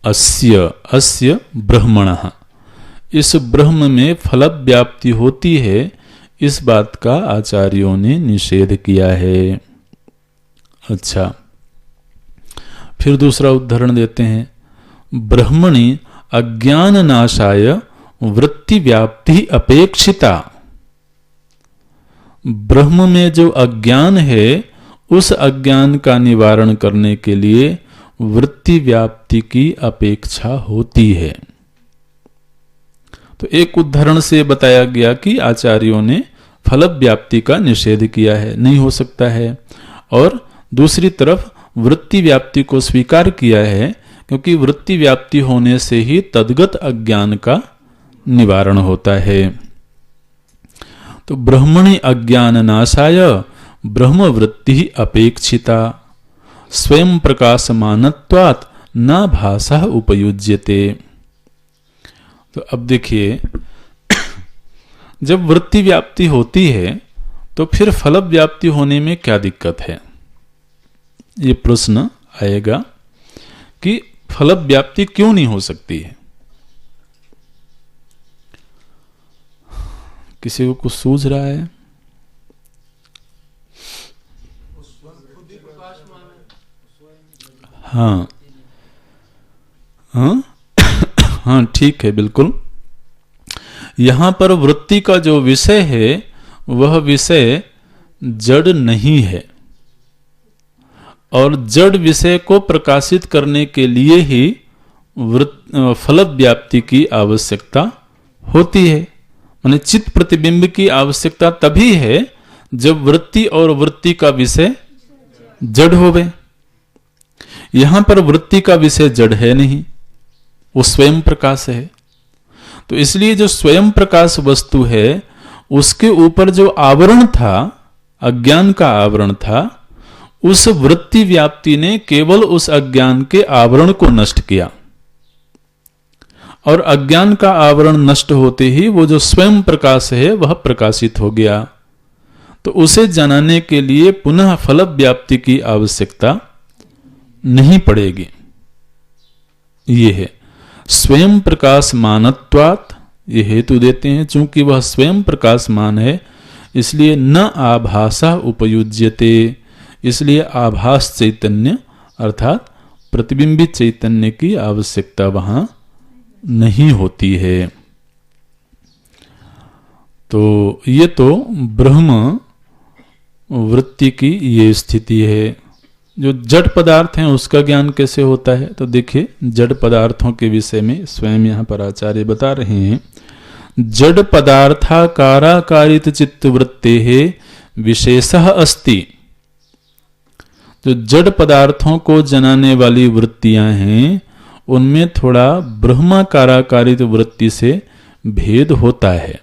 अस्य, अस्य ब्रह्मणः, इस ब्रह्म में फलव्याप्ति होती है, इस बात का आचार्यों ने निषेध किया है। अच्छा, फिर दूसरा उदाहरण देते हैं, ब्रह्मणि अज्ञान नाशाय वृत्ति व्याप्ति अपेक्षिता। ब्रह्म में जो अज्ञान है उस अज्ञान का निवारण करने के लिए वृत्ति व्याप्ति की अपेक्षा होती है। तो एक उदाहरण से बताया गया कि आचार्यों ने फल व्याप्ति का निषेध किया है, नहीं हो सकता है, और दूसरी तरफ वृत्ति व्याप्ति को स्वीकार किया है, क्योंकि वृत्ति व्याप्ति होने से ही तद्गत अज्ञान का निवारण होता है। तो ब्रह्मणि अज्ञान नाशाय ब्रह्म वृत्ति अपेक्षिता, स्वयं प्रकाशमानत्वात् न भाषा उपयुज्यते। तो अब देखिए, जब वृत्ति व्याप्ति होती है तो फिर फल व्याप्ति होने में क्या दिक्कत है? ये प्रश्न आएगा कि फल व्याप्ति क्यों नहीं हो सकती है? किसी को कुछ सूझ रहा है? हाँ हाँ हाँ, ठीक है, बिल्कुल। यहां पर वृत्ति का जो विषय है वह विषय जड़ नहीं है, और जड़ विषय को प्रकाशित करने के लिए ही फल व्याप्ति की आवश्यकता होती है। माने चित्त प्रतिबिंब की आवश्यकता तभी है जब वृत्ति और वृत्ति का विषय जड़ होवे। यहां पर वृत्ति का विषय जड़ है नहीं, वो स्वयं प्रकाश है। तो इसलिए जो स्वयं प्रकाश वस्तु है उसके ऊपर जो आवरण था, अज्ञान का आवरण था, उस वृत्ति व्याप्ति ने केवल उस अज्ञान के आवरण को नष्ट किया, और अज्ञान का आवरण नष्ट होते ही वो जो स्वयं प्रकाश है वह प्रकाशित हो गया। तो उसे जनाने के लिए पुनः फल व्याप्ति की आवश्यकता नहीं पड़ेगी। ये है स्वयं प्रकाशमानत्वात्, ये हेतु देते हैं, चूंकि वह स्वयं प्रकाशमान है इसलिए न आभासा उपयुज्यते, इसलिए आभास चैतन्य अर्थात प्रतिबिंबित चैतन्य की आवश्यकता वहां नहीं होती है। तो ये तो ब्रह्म वृत्ति की ये स्थिति है। जो जड़ पदार्थ हैं उसका ज्ञान कैसे होता है? तो देखिए, जड़ पदार्थों के विषय में स्वयं यहाँ पर आचार्य बता रहे हैं, जड़ पदार्थाकाराकारित चित्तवृत्ते विशेषः अस्ति। जो जड़ पदार्थों को जनाने वाली वृत्तियां हैं उनमें थोड़ा ब्रह्माकाराकारित वृत्ति से भेद होता है।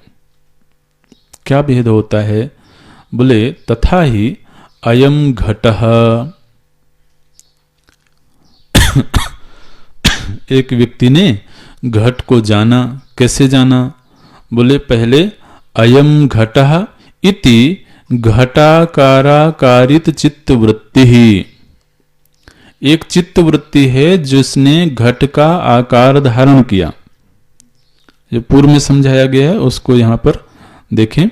क्या भेद होता है? बोले तथा ही अयम घटः, एक व्यक्ति ने घट को जाना। कैसे जाना? बोले पहले अयम घटः इति घटाकाराकारित चित्तवृत्ति ही, एक चित्तवृत्ति है जिसने घट का आकार धारण किया। जो पूर्व में समझाया गया है उसको यहां पर देखें।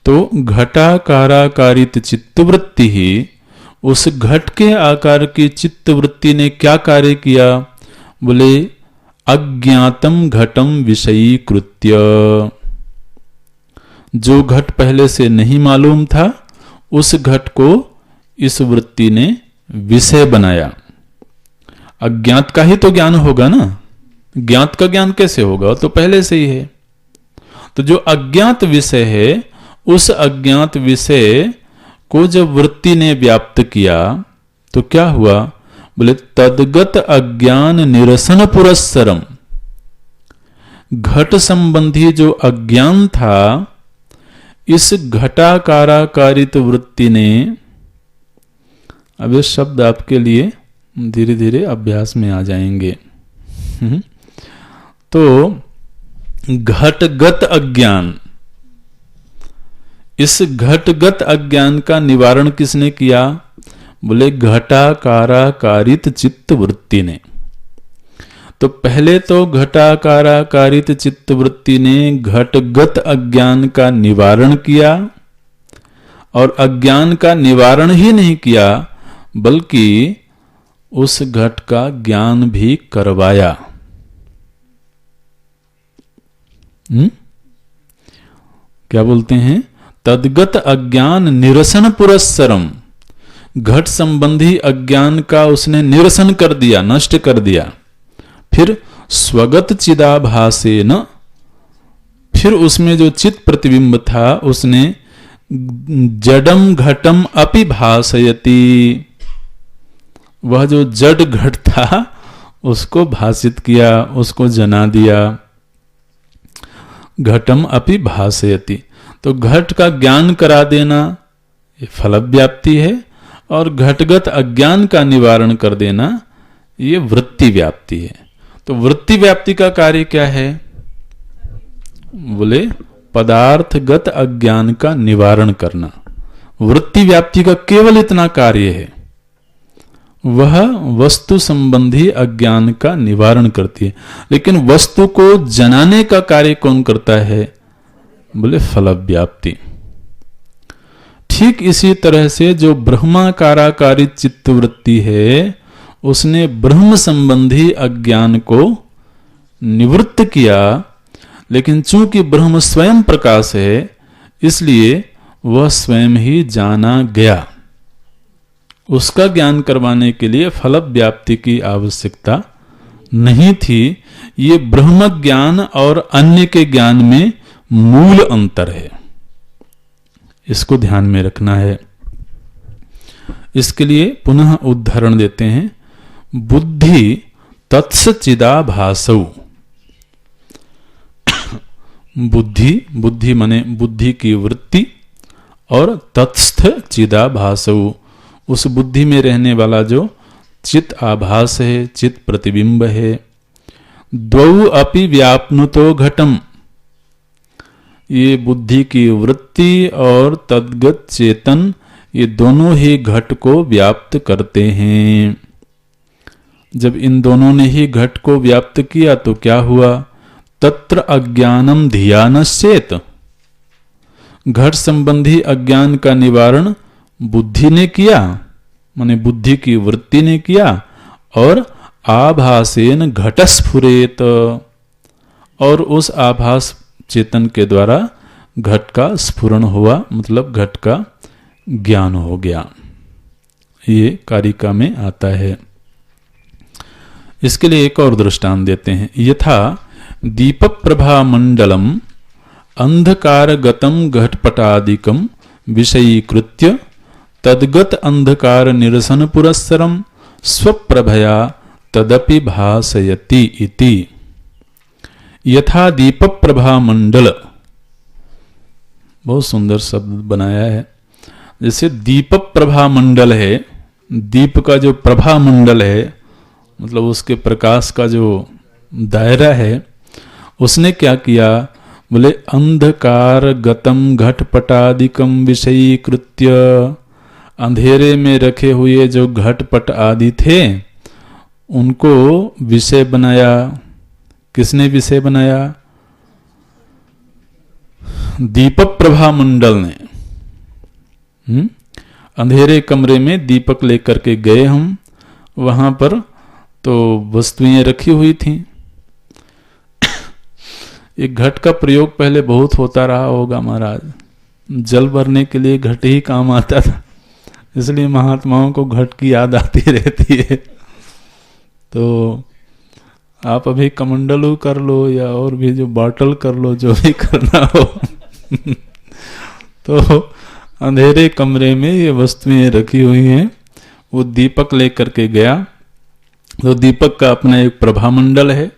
तो घटाकाराकारित चित्तवृत्ति ही, उस घट के आकार की चित्तवृत्ति ने क्या कार्य किया? बोले अज्ञातम घटम विषयीकृत्य, जो घट पहले से नहीं मालूम था उस घट को इस वृत्ति ने विषय बनाया। अज्ञात का ही तो ज्ञान होगा ना, ज्ञात का ज्ञान कैसे होगा? तो पहले से ही है। तो जो अज्ञात विषय है, उस अज्ञात विषय को जब वृत्ति ने व्याप्त किया तो क्या हुआ? बोले तद्गत अज्ञान निरसन पुरस्सरम, घट संबंधी जो अज्ञान था, इस घटाकाराकारित वृत्ति ने, अब ये शब्द आपके लिए धीरे धीरे अभ्यास में आ जाएंगे। तो घटगत अज्ञान, इस घटगत अज्ञान का निवारण किसने किया? बोले घटाकाराकारित चित्त वृत्ति ने। तो पहले तो घटाकाराकारित चित्त वृत्ति ने घटगत अज्ञान का निवारण किया, और अज्ञान का निवारण ही नहीं किया बल्कि उस घट का ज्ञान भी करवाया। क्या बोलते हैं? तद्गत अज्ञान निरसन पुरस्सरम, घट संबंधी अज्ञान का उसने निरसन कर दिया, नष्ट कर दिया। फिर स्वगत चिदाभासेन, फिर उसमें जो चित प्रतिबिंब था उसने जडम घटम अपि भासयति, वह जो जड घट था उसको भासित किया, उसको जना दिया। घटम अपि भासयति, तो घट का ज्ञान करा देना ये फल व्याप्ति है, और घटगत अज्ञान का निवारण कर देना ये वृत्ति व्याप्ति है। तो वृत्ति व्याप्ति का कार्य क्या है? बोले पदार्थगत अज्ञान का निवारण करना। वृत्ति व्याप्ति का केवल इतना कार्य है, वह वस्तु संबंधी अज्ञान का निवारण करती है। लेकिन वस्तु को जनाने का कार्य कौन करता है? बोले फल व्याप्ति। ठीक इसी तरह से जो ब्रह्माकाराकारित चित्तवृत्ति है, उसने ब्रह्म संबंधी अज्ञान को निवृत्त किया, लेकिन चूंकि ब्रह्म स्वयं प्रकाश है इसलिए वह स्वयं ही जाना गया। उसका ज्ञान करवाने के लिए फल व्याप्ति की आवश्यकता नहीं थी। ये ब्रह्म ज्ञान और अन्य के ज्ञान में मूल अंतर है, इसको ध्यान में रखना है। इसके लिए पुनः उदाहरण देते हैं। बुद्धि तत्स चिदाभासौ, बुद्धि, बुद्धि माने बुद्धि की वृत्ति, और तत्स्थ चिदाभासौ, उस बुद्धि में रहने वाला जो चित आभास है, चित प्रतिबिंब है। द्वौ अपि व्याप्नुतो घटम, ये बुद्धि की वृत्ति और तद्गत चेतन, ये दोनों ही घट को व्याप्त करते हैं। जब इन दोनों ने ही घट को व्याप्त किया तो क्या हुआ? तत्र अज्ञानम धियानश्चेत, घट संबंधी अज्ञान का निवारण बुद्धि ने किया, माने बुद्धि की वृत्ति ने किया, और आभासेन घटस्फुरेत, और उस आभास चेतन के द्वारा घट का स्फुरण हुआ, मतलब घट का ज्ञान हो गया। ये कारिका में आता है। इसके लिए एक और दृष्टांत देते हैं। यथा दीप प्रभा मंडलम अंधकारगतम घटपटादिकम विषयीकृत्य तद्गत अंधकार निरसन पुरस्सरम स्वप्रभया तदपि भासयति इति। यथा दीप प्रभा मंडल, बहुत सुंदर शब्द बनाया है। जैसे दीप प्रभा मंडल है, दीप का जो प्रभा मंडल है मतलब उसके प्रकाश का जो दायरा है, उसने क्या किया? बोले अंधकार गतम घटपटादिकम विषयीकृत्य, अंधेरे में रखे हुए जो घटपट आदि थे उनको विषय बनाया। किसने विषय बनाया? दीपक प्रभा मंडल ने अंधेरे कमरे में दीपक लेकर के गए हम, वहां पर तो वस्तुएं रखी हुई थीं। एक घट का प्रयोग पहले बहुत होता रहा होगा महाराज, जल भरने के लिए घट ही काम आता था, इसलिए महात्माओं को घट की याद आती रहती है। तो आप अभी कमंडलू कर लो या और भी जो बॉटल कर लो, जो भी करना हो। तो अंधेरे कमरे में ये वस्तुएं रखी हुई हैं। वो दीपक लेकर के गया, तो दीपक का अपना एक प्रभामंडल है।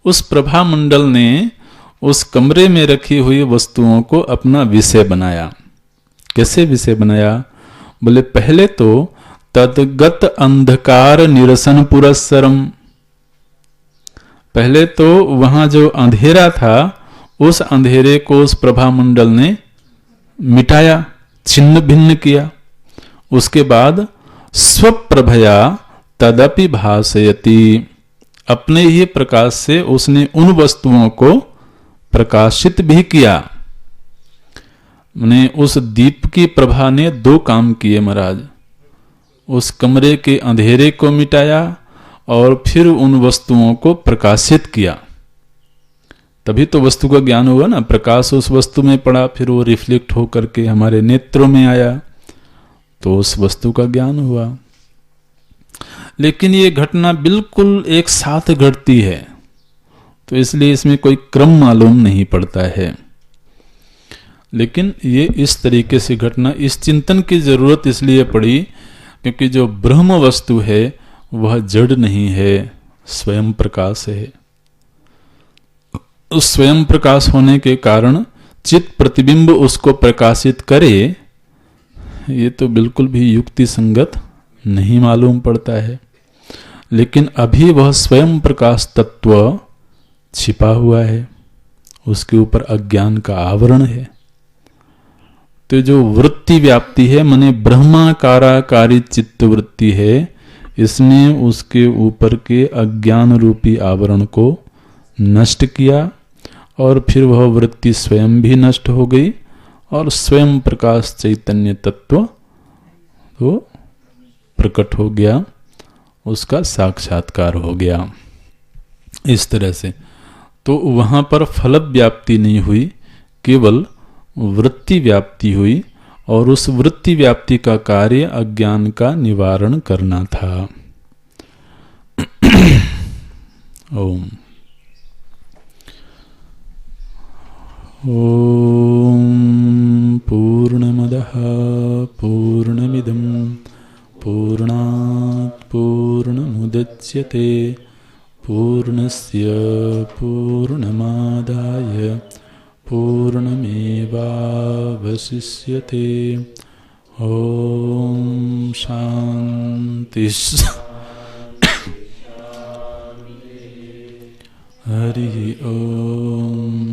उस प्रभामंडल ने उस कमरे में रखी हुई वस्तुओं को अपना विषय बनाया। कैसे विषय बनाया? बोले पहले तो तद्गत अंधकार निरसन पुरस्सरम, पहले तो वहां जो अंधेरा था उस अंधेरे को उस प्रभामंडल ने मिटाया, छिन्न भिन्न किया। उसके बाद स्वप्रभया तदपि भासयति, अपने ही प्रकाश से उसने उन वस्तुओं को प्रकाशित भी किया। मैंने उस दीप की प्रभा ने दो काम किए महाराज, उस कमरे के अंधेरे को मिटाया और फिर उन वस्तुओं को प्रकाशित किया। तभी तो वस्तु का ज्ञान हुआ ना, प्रकाश उस वस्तु में पड़ा, फिर वो रिफ्लेक्ट होकर के हमारे नेत्रों में आया, तो उस वस्तु का ज्ञान हुआ। लेकिन ये घटना बिल्कुल एक साथ घटती है, तो इसलिए इसमें कोई क्रम मालूम नहीं पड़ता है। लेकिन ये इस तरीके से घटना, इस चिंतन की जरूरत इसलिए पड़ी क्योंकि जो ब्रह्म वस्तु है वह जड़ नहीं है, स्वयं प्रकाश है। उस स्वयं प्रकाश होने के कारण चित्त प्रतिबिंब उसको प्रकाशित करे, ये तो बिल्कुल भी युक्ति संगत नहीं मालूम पड़ता है। लेकिन अभी वह स्वयं प्रकाश तत्व छिपा हुआ है, उसके ऊपर अज्ञान का आवरण है। तो जो वृत्ति व्याप्ति है, माने ब्रह्माकाराकारी चित्त वृत्ति है, इसने उसके ऊपर के अज्ञान रूपी आवरण को नष्ट किया और फिर वह वृत्ति स्वयं भी नष्ट हो गई और स्वयं प्रकाश चैतन्य तत्व तो प्रकट हो गया, उसका साक्षात्कार हो गया। इस तरह से तो वहां पर फल व्याप्ति नहीं हुई, केवल वृत्ति व्याप्ति हुई और उस वृत्ति व्याप्ति का कार्य अज्ञान का निवारण करना था। ओम ओम पूर्णमदः पूर्णमिदं पूर्णात् पूर्णमुदच्यते पूर्णस्य पूर्णमादाय पूर्णमेवावशिष्यते। ओम शांति। हरि ओम।